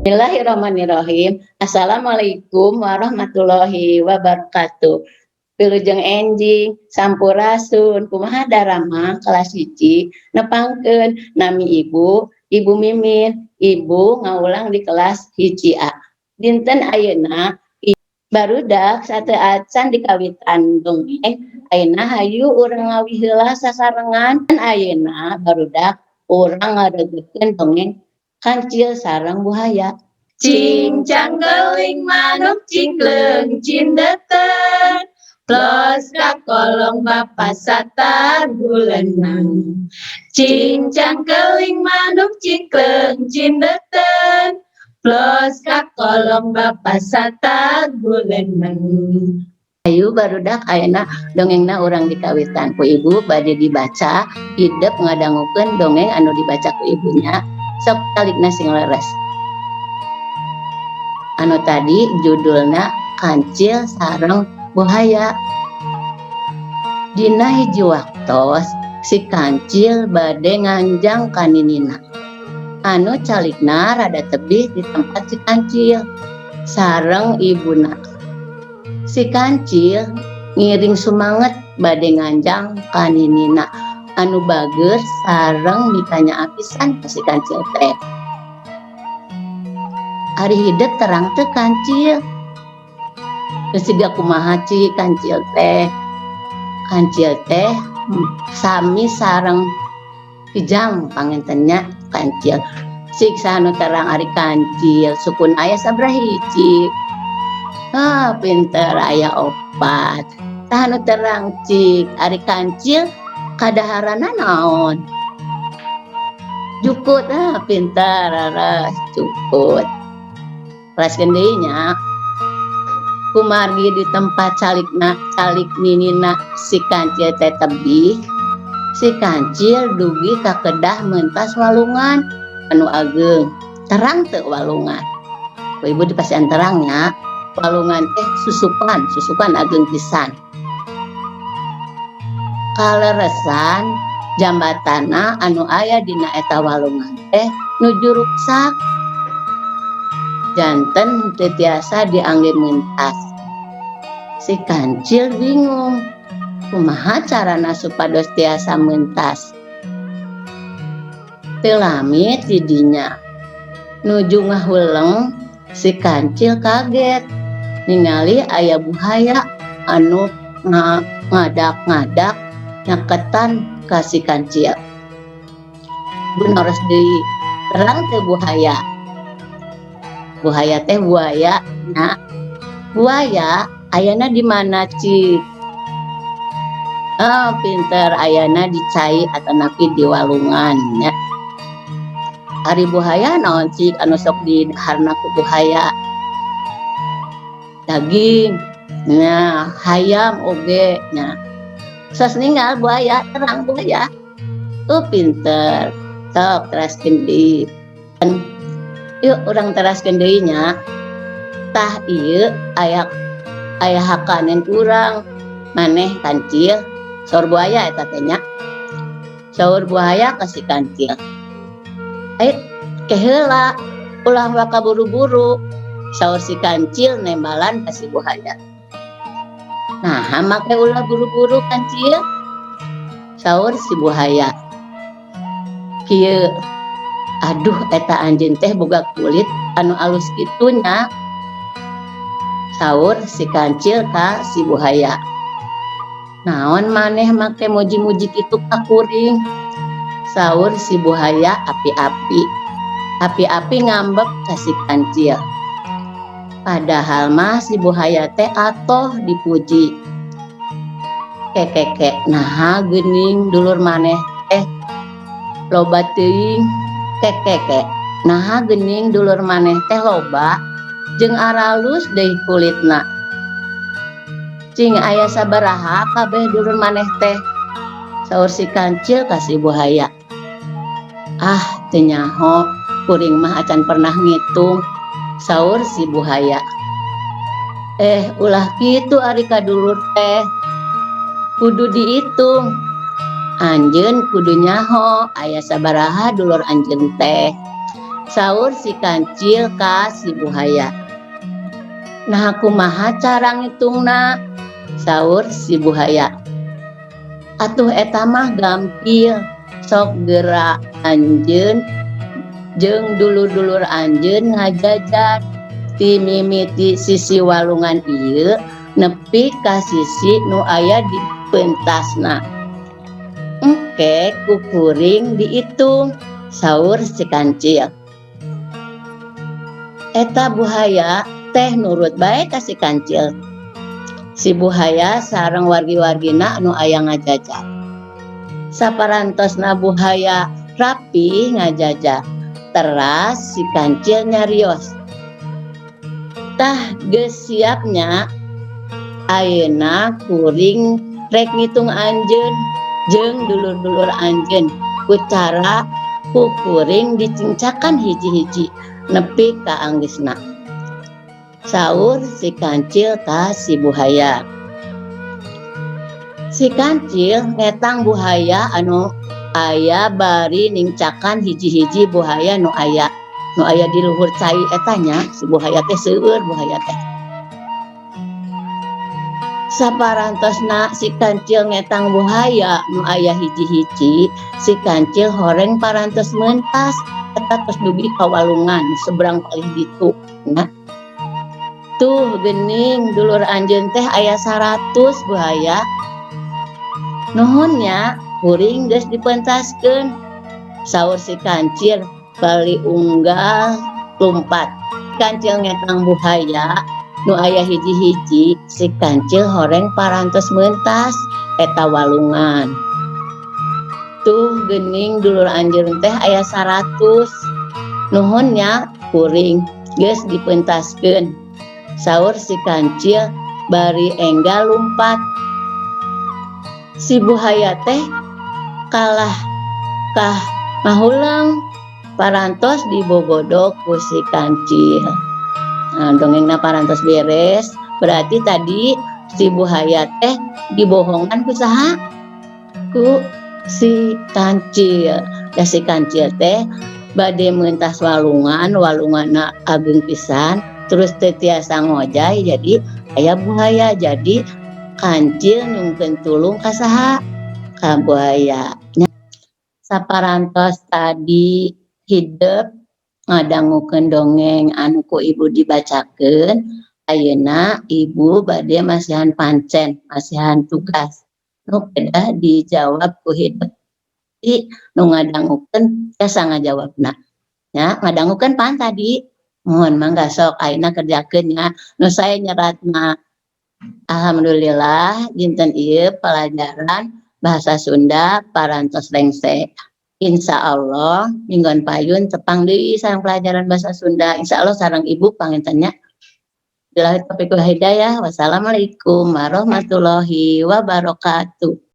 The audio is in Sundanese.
Bismillahirrahmanirrahim. Assalamualaikum warahmatullahi wabarakatuh. Wilujeng enjing sampurasun kumaha darama kelas 1 nepangkeun nami Ibu Mimin. Ibu ngaulang di kelas 1A. Dinten ayeuna barudak sateacan dikawitan dongeng ayeuna hayu urang ngawi heula sasarengan ayeuna barudak urang ngadegekeun dongeng Kancil sareng buaya. Cincang geling manuk cingkleng cindeten, plos ka kolong bapa satar bulenang. Cincang geling manuk cingkleng cindeten, plos ka kolong bapa satar bulenang. Ayu barudak ayeuna dongengna urang dikawitan ku ibu bade dibaca hidup ngadangukeun dongeng anu dibaca ku ibunya. Sok talikna sing leres. Anu tadi judulna Kancil sareng buaya. Dina hiji waktos si Kancil bade nganjang ka ninina. Anu calikna rada tebih di tempat si Kancil sareng ibuna. Si Kancil ngiring sumanget bade nganjang ka ninina. Anu bager sareng ditanya apisan ka si Kancil teh. Ari hidup terang teh Kancil. Terus juga kumaha ci Kancil teh. Kancil teh sami sareng kijang pangentennya Kancil. Siksa anu terang ari Kancil sukun aya sabaraha hiji. Pinter aya 4. Tah anu terang cik ari Kancil kadaharana naon? Jukut. Pintar raras jukut. Raskeun deui nya. Kumargi di tempat calik ninina si Kancil teh tebih. Si Kancil dugi ka kedah mentas walungan anu ageung. Terang teu walungan. Ku ibu dipasian terangnya. Walungan teh susupan ageung pisan. Kaleresan jambatana anu aya dina eta walungan teh nuju ruksak. Janten teu tiasa diangge mentas. Si Kancil bingung. Kumaha carana supados tiasa mentas. Teu lami ti dinya. Nuju ngahuleung si Kancil kaget ningali aya buaya anu ngadak-ngadak nyaketan ka si Kancil. Bunaros deui terang teh buaya. Buaya teh buaya nya. Buaya ayana di mana cik? Pinter ayana di cai atanapi di walungan nya. Ari buaya naon cik anu sok didaharna ku buaya? Daging. Nah, hayam oge nya. Sos ninggal buaya terang buaya. Pinter. Sok teraskeun deui. Yuk urang teraskeun deui nya. Tah ieu aya hakaneun urang. Maneh Kancil saur buaya eta teh nya. Saur buaya ka si Kancil. Ait keheula ulah waka buru-buru. Saur si Kancil nembalan ka si buaya. Nah, make ulah buru-buru Kancil. Saur si buaya. Kieu aduh eta anjeun teh boga kulit anu alus kitu nya. Saur si Kancil ka si buaya. Naon maneh make muji-muji kitu ka kuring? Saur si buaya api-api. Api-api ngambek ka si Kancil. Padahal mah si buaya teh atoh dipuji. Kekeke naha geuning dulur maneh teh loba teuing. Kekeke naha geuning dulur maneh teh loba jeung aralus deui kulitna. Cing aya sabaraha kabeh dulur maneh teh? Saur si Kancil ka si buaya. Teu nyaho, kuring mah acan pernah ngitung. Saur si buaya. Ulah kitu ari kadulur teh. Kudu diitung. Anjeun kudu nyaho aya sabaraha dulur anjeun teh. Saur si kancil ka si buhaya. Nah kumaha cara ngitungna? Saur si buhaya. Atuh eta mah gampil, sok gerak anjeun jeung dulur-dulur anjeun ngajajan ti mimiti sisi walungan ieu nepi ka sisi nu aya di pentasna. Engke ku kuring diitung, saur si kancil. Eta buhaya teh nurut bae ka si kancil. Si buhaya sareng wargi-wargina anu aya ngajajan. Saparantosna buhaya rapi ngajajah, teras si kancil nyarios. Tah geus siapnya, ayeuna kuring rek ngitung anjeun jeung dulur-dulur anjeun ku cara ku kuring dicingcakan hiji-hiji nepi ka anggeusna. Saur si kancil ka si buhaya. Si kancil ngetang buhaya anu aya bari ningcakan hiji-hiji buhaya nu aya di luhur cai etanya. Si buhaya teh seueur buhaya teh. Saparantosna si kancil ngetang buhaya nu aya hiji-hiji, si kancil horeng parantos meuntas eta tos dugi ka walungan seberang palih ditu. Nah, tuh geuning dulur anjeun teh aya 100 buhaya. Nuhunnya kuring geus dipentaskeun, saur si kancil bali unggal lumpat. Kancil ngetang buhaya nu aya hiji-hiji, si kancil horeng parantos meuntas eta walungan. Tuh geuning dulur anjeun teh aya 100. Nuhunnya kuring geus dipentaskeun, saur si kancil bari enggal lumpat. Si buhaya teh kalah kah mahulang parantos dibogodog ku si kancil. Nah, dongengna parantos beres, berarti tadi si buhaya teh dibohongan ku saha? Ku si kancil. Ya si kancil teh bade meuntas walunganna ageng pisan, terus teu tiasa ngojay jadi aya buhaya. Jadi kancil nyungkeun tulung ka saha? Ka buhaya. Saparantos tadi hideuk ngadangukeun dongeng anu ku ibu dibacakeun, ayeuna ibu bade masihan pancen, masihan tugas nu kedah dijawab ku hideuk. Jadi nu ngadangukeun tiasa ngajawabna. Ya, ngadangukeun pan tadi. Mohon mangga sok ayeuna kerjakeun nya. Nu sae nyeratna. Alhamdulillah dinten ieu pelajaran bahasa Sunda parantos lengse. Insya Allah minggon payun tepang deui sareng pelajaran bahasa Sunda. Insya Allah sareng ibu pangintennya. Billahi taufiq wal hidayah. Wassalamualaikum warahmatullahi wabarakatuh.